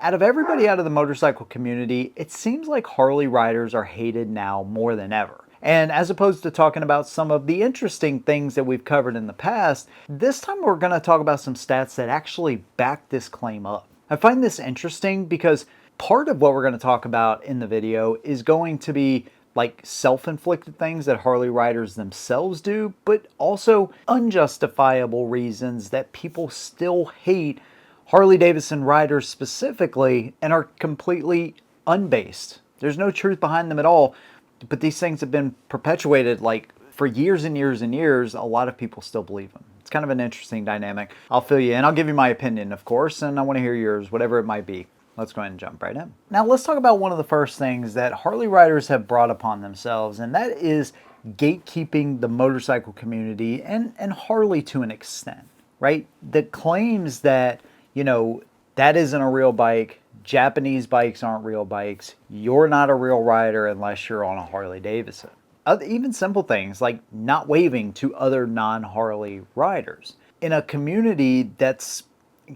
out of everybody out of the motorcycle community, it seems like Harley riders are hated now more than ever. And as opposed to talking about some of the interesting things that we've covered in the past, this time we're going to talk about some stats that actually back this claim up. I find this interesting because part of what we're going to talk about in the video is going to be like self-inflicted things that Harley riders themselves do, but also unjustifiable reasons that people still hate Harley Davidson riders specifically and are completely unbased. There's no truth behind them at all, but these things have been perpetuated like for years and years and years. A lot of people still believe them. It's kind of an interesting dynamic. I'll fill you in. I'll give you my opinion, of course, and I want to hear yours, whatever it might be. Let's go ahead and jump right in. Now let's talk about one of the first things that Harley riders have brought upon themselves, and that is gatekeeping the motorcycle community and Harley to an extent, right? The claims that, that isn't a real bike, Japanese bikes aren't real bikes, you're not a real rider unless you're on a Harley Davidson. Even simple things like not waving to other non-Harley riders. In a community that's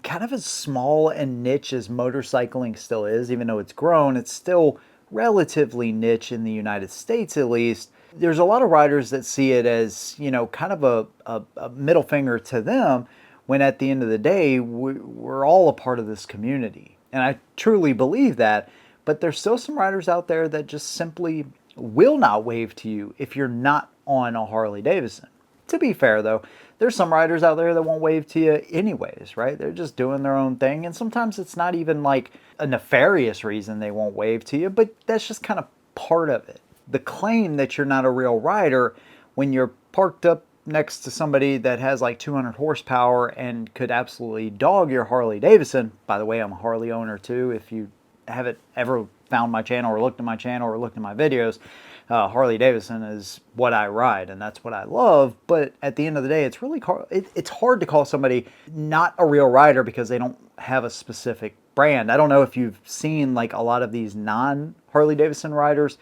kind of as small and niche as motorcycling still is, even though it's grown, it's still relatively niche in the United States at least. There's a lot of riders that see it as, kind of a middle finger to them, when at the end of the day, we're all a part of this community. And I truly believe that, but there's still some riders out there that just simply will not wave to you if you're not on a Harley Davidson. To be fair though, there's some riders out there that won't wave to you anyways, right? They're just doing their own thing, and sometimes it's not even like a nefarious reason they won't wave to you, but that's just kind of part of it. The claim that you're not a real rider when you're parked up next to somebody that has like 200 horsepower and could absolutely dog your Harley Davidson. By the way, I'm a Harley owner too. If you haven't ever found my channel or looked at my channel or looked at my videos, Harley Davidson is what I ride and that's what I love. But at the end of the day, it's really it's hard to call somebody not a real rider because they don't have a specific brand. I don't know if you've seen like a lot of these non-Harley Davidson riders.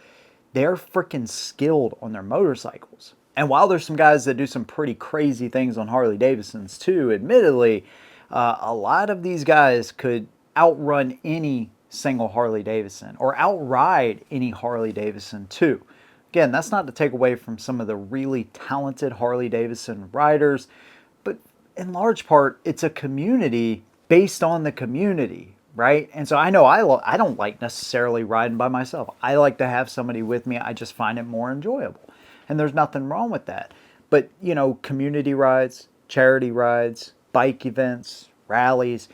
They're freaking skilled on their motorcycles. And while there's some guys that do some pretty crazy things on Harley Davidsons too, admittedly, a lot of these guys could outrun any single Harley Davidson or outride any Harley Davidson too. Again, that's not to take away from some of the really talented Harley Davidson riders, but in large part, it's a community based on the community, right? And so I know I don't like necessarily riding by myself. I like to have somebody with me. I just find it more enjoyable. And there's nothing wrong with that. But, community rides, charity rides, bike events, rallies,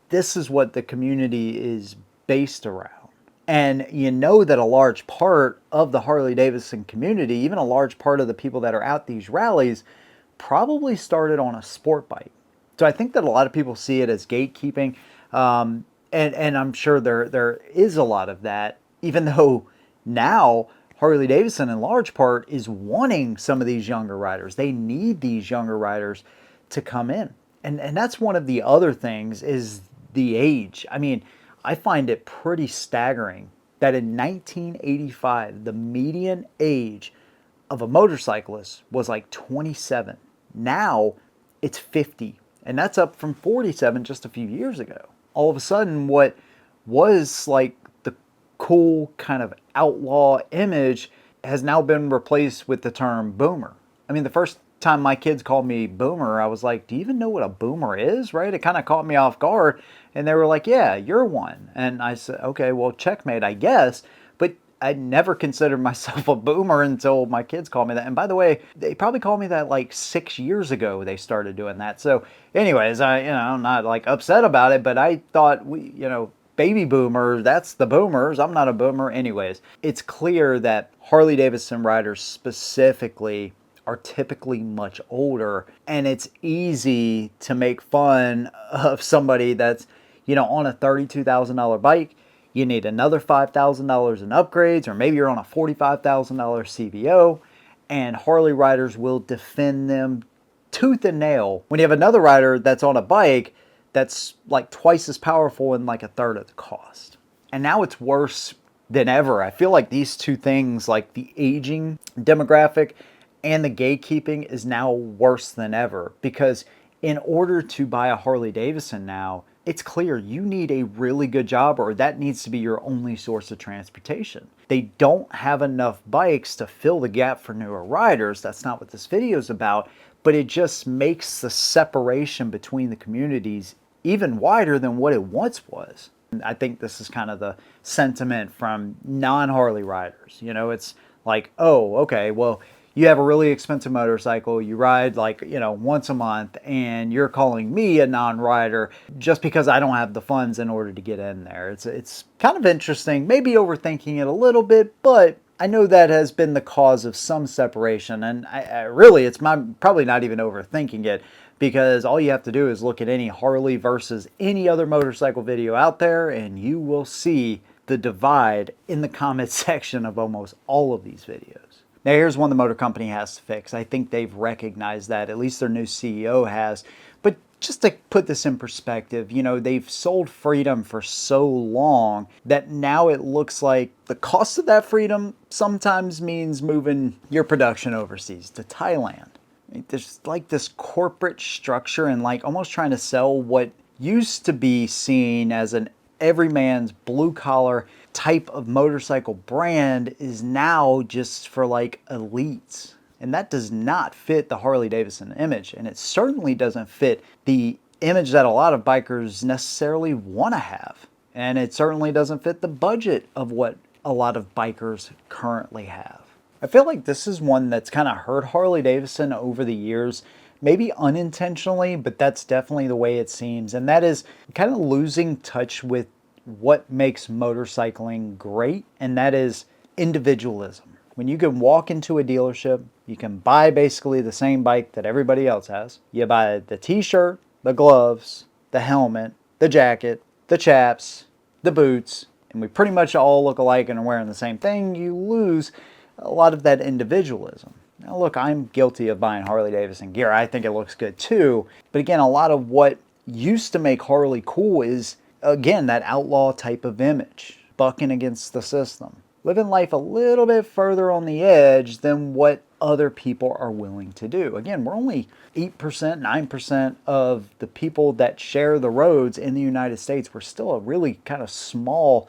this is what the community is based around. And you know that a large part of the Harley Davidson community, even a large part of the people that are at these rallies, probably started on a sport bike. So I think that a lot of people see it as gatekeeping. And I'm sure there is a lot of that, even though now Harley Davidson in large part is wanting some of these younger riders. They need these younger riders to come in. And that's one of the other things is the age. I mean, I find it pretty staggering that in 1985, the median age of a motorcyclist was like 27. Now it's 50. And that's up from 47 just a few years ago. All of a sudden, what was like the cool kind of outlaw image has now been replaced with the term boomer. I mean, the first time my kids called me boomer, I was like, do you even know what a boomer is, right? It kind of caught me off guard. And they were like, yeah, you're one. And I said, okay, well, checkmate, I guess. But I never considered myself a boomer until my kids called me that. And by the way, they probably called me that like 6 years ago they started doing that. So anyways, I'm not like upset about it, but I thought baby boomers, that's the boomers. I'm not a boomer. Anyways, it's clear that Harley Davidson riders specifically are typically much older, and it's easy to make fun of somebody that's, on a $32,000 bike. You need another $5,000 in upgrades, or maybe you're on a $45,000 CVO, and Harley riders will defend them tooth and nail when you have another rider that's on a bike that's like twice as powerful and like a third of the cost. And now it's worse than ever. I feel like these two things, like the aging demographic and the gatekeeping, is now worse than ever, because in order to buy a Harley Davidson now, it's clear you need a really good job or that needs to be your only source of transportation. They don't have enough bikes to fill the gap for newer riders. That's not what this video is about, but it just makes the separation between the communities even wider than what it once was. I think this is kind of the sentiment from non-Harley riders. You know, it's like, oh, okay, well, you have a really expensive motorcycle, you ride like, once a month, and you're calling me a non-rider just because I don't have the funds in order to get in there. It's kind of interesting, maybe overthinking it a little bit, but I know that has been the cause of some separation, and I really, probably not even overthinking it, because all you have to do is look at any Harley versus any other motorcycle video out there, and you will see the divide in the comment section of almost all of these videos. Now here's one the motor company has to fix. I think they've recognized that, at least their new CEO has. But just to put this in perspective, they've sold freedom for so long that now it looks like the cost of that freedom sometimes means moving your production overseas to Thailand. There's like this corporate structure and like almost trying to sell what used to be seen as an everyman's blue collar type of motorcycle brand is now just for like elites. And that does not fit the Harley Davidson image. And it certainly doesn't fit the image that a lot of bikers necessarily want to have. And it certainly doesn't fit the budget of what a lot of bikers currently have. I feel like this is one that's kind of hurt Harley Davidson over the years, maybe unintentionally, but that's definitely the way it seems. And that is kind of losing touch with what makes motorcycling great, and that is individualism. When you can walk into a dealership, you can buy basically the same bike that everybody else has. You buy the t-shirt, the gloves, the helmet, the jacket, the chaps, the boots, and we pretty much all look alike and are wearing the same thing. You lose a lot of that individualism. Now look, I'm guilty of buying Harley Davidson gear. I think it looks good too. But again, a lot of what used to make Harley cool is, again, that outlaw type of image, bucking against the system, living life a little bit further on the edge than what other people are willing to do. Again, we're only 8%, 9% of the people that share the roads in the United States. We're still a really kind of small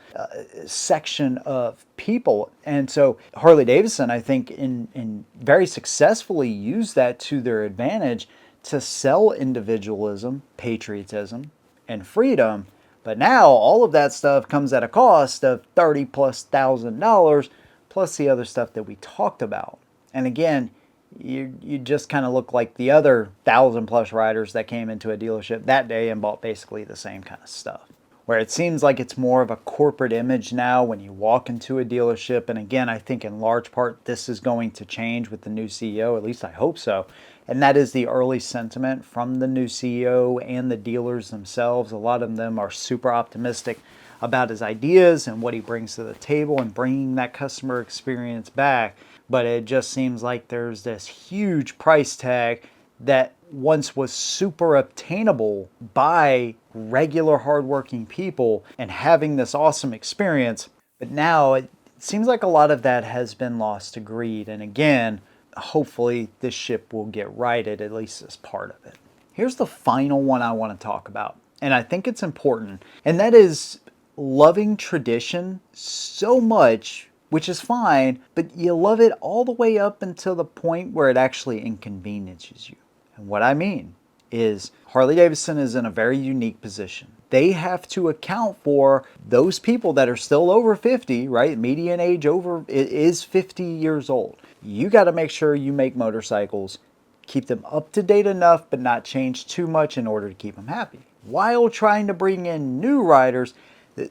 section of people. And so Harley Davidson, I think, in very successfully used that to their advantage to sell individualism, patriotism, and freedom. But now all of that stuff comes at a cost of $30,000+ plus the other stuff that we talked about. And again, you just kind of look like the other 1,000+ riders that came into a dealership that day and bought basically the same kind of stuff. Where it seems like it's more of a corporate image now when you walk into a dealership. And again, I think in large part this is going to change with the new CEO, at least I hope so. And that is the early sentiment from the new CEO and the dealers themselves. A lot of them are super optimistic about his ideas and what he brings to the table and bringing that customer experience back. But it just seems like there's this huge price tag that once was super obtainable by regular hardworking people and having this awesome experience. But now it seems like a lot of that has been lost to greed. And again, hopefully this ship will get righted, at least as part of it. Here's the final one I want to talk about, and I think it's important, and that is loving tradition so much, which is fine, but you love it all the way up until the point where it actually inconveniences you. And what I mean is Harley Davidson is in a very unique position. They have to account for those people that are still over 50, right? Median age over is 50 years old. You got to make sure you make motorcycles, keep them up to date enough, but not change too much in order to keep them happy. While trying to bring in new riders,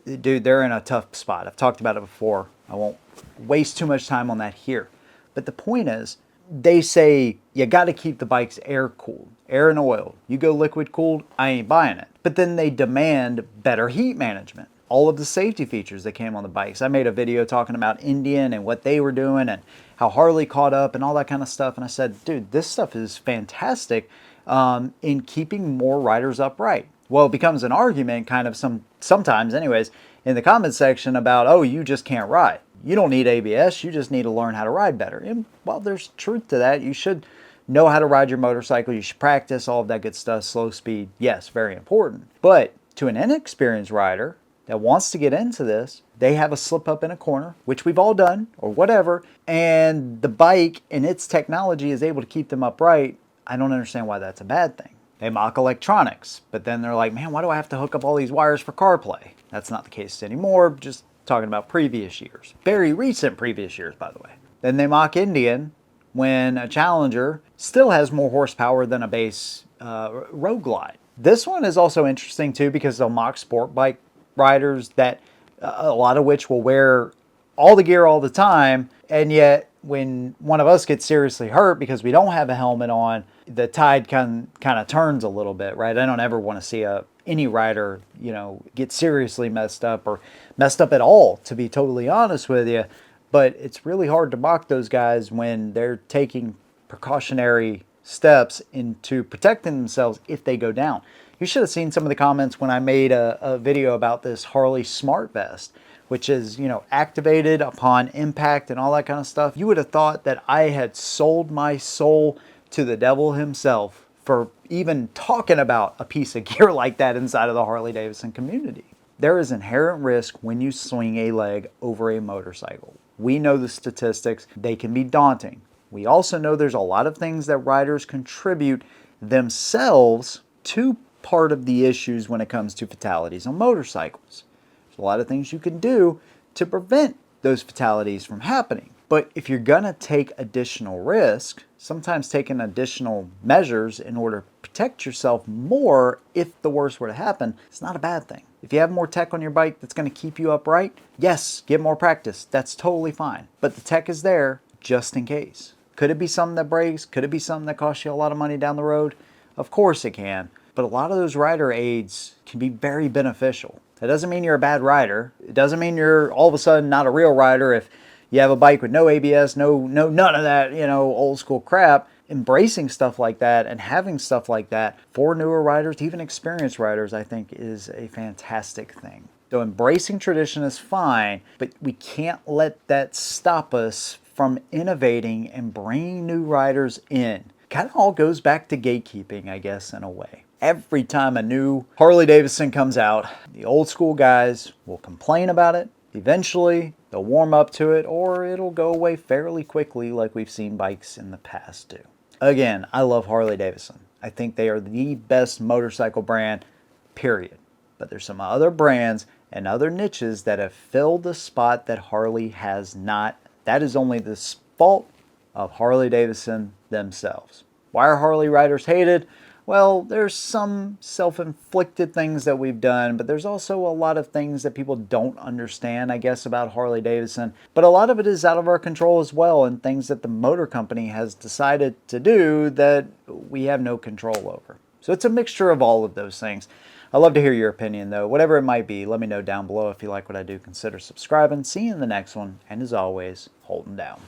dude, they're in a tough spot. I've talked about it before. I won't waste too much time on that here. But the point is, they say you got to keep the bikes air cooled, air and oil. You go liquid cooled, I ain't buying it. But then they demand better heat management. All of the safety features that came on the bikes. I made a video talking about Indian and what they were doing and how Harley caught up and all that kind of stuff. And I said, dude, this stuff is fantastic in keeping more riders upright. Well, it becomes an argument kind of sometimes anyways in the comment section about, oh, you just can't ride. You don't need ABS, you just need to learn how to ride better. And well, there's truth to that. You should know how to ride your motorcycle. You should practice all of that good stuff. Slow speed, yes, very important. But To an inexperienced rider that wants to get into this, they have a slip up in a corner, which we've all done or whatever, and the bike and its technology is able to keep them upright. I don't understand why that's a bad thing. They mock electronics, but then they're like, man, why do I have to hook up all these wires for CarPlay? That's not the case anymore, just talking about previous years. Very recent previous years, by the way. Then they mock Indian when a Challenger still has more horsepower than a base Road Glide. This one is also interesting too because they'll mock sport bike riders that a lot of which will wear all the gear all the time, and yet when one of us gets seriously hurt because we don't have a helmet on, the tide kind of turns a little bit, right? I don't ever want to see any rider, get seriously messed up or messed up at all, to be totally honest with you. But it's really hard to mock those guys when they're taking precautionary steps into protecting themselves if they go down. You should have seen some of the comments when I made a video about this Harley Smart Vest, which is, activated upon impact and all that kind of stuff. You would have thought that I had sold my soul to the devil himself for even talking about a piece of gear like that inside of the Harley Davidson community. There is inherent risk when you swing a leg over a motorcycle. We know the statistics. They can be daunting. We also know there's a lot of things that riders contribute themselves to part of the issues when it comes to fatalities on motorcycles. There's a lot of things you can do to prevent those fatalities from happening. But if you're gonna take additional risk, sometimes taking additional measures in order to protect yourself more if the worst were to happen, it's not a bad thing. If you have more tech on your bike that's gonna keep you upright, yes, get more practice. That's totally fine. But the tech is there just in case. Could it be something that breaks? Could it be something that costs you a lot of money down the road? Of course it can. But a lot of those rider aids can be very beneficial. That doesn't mean you're a bad rider. It doesn't mean you're all of a sudden not a real rider if you have a bike with no ABS, none of that, old school crap. Embracing stuff like that and having stuff like that for newer riders, even experienced riders, I think is a fantastic thing. So embracing tradition is fine, but we can't let that stop us from innovating and bringing new riders in. Kind of all goes back to gatekeeping, I guess, in a way. Every time a new Harley Davidson comes out, the old school guys will complain about it. Eventually, they'll warm up to it, or it'll go away fairly quickly like we've seen bikes in the past do. Again, I love Harley Davidson. I think they are the best motorcycle brand, period. But there's some other brands and other niches that have filled the spot that Harley has not. That is only the fault of Harley Davidson themselves. Why are Harley riders hated? Well, there's some self-inflicted things that we've done, but there's also a lot of things that people don't understand, I guess, about Harley Davidson. But a lot of it is out of our control as well, and things that the motor company has decided to do that we have no control over. So it's a mixture of all of those things. I'd love to hear your opinion, though. Whatever it might be, let me know down below. If you like what I do, consider subscribing. See you in the next one, and as always, hold 'em down.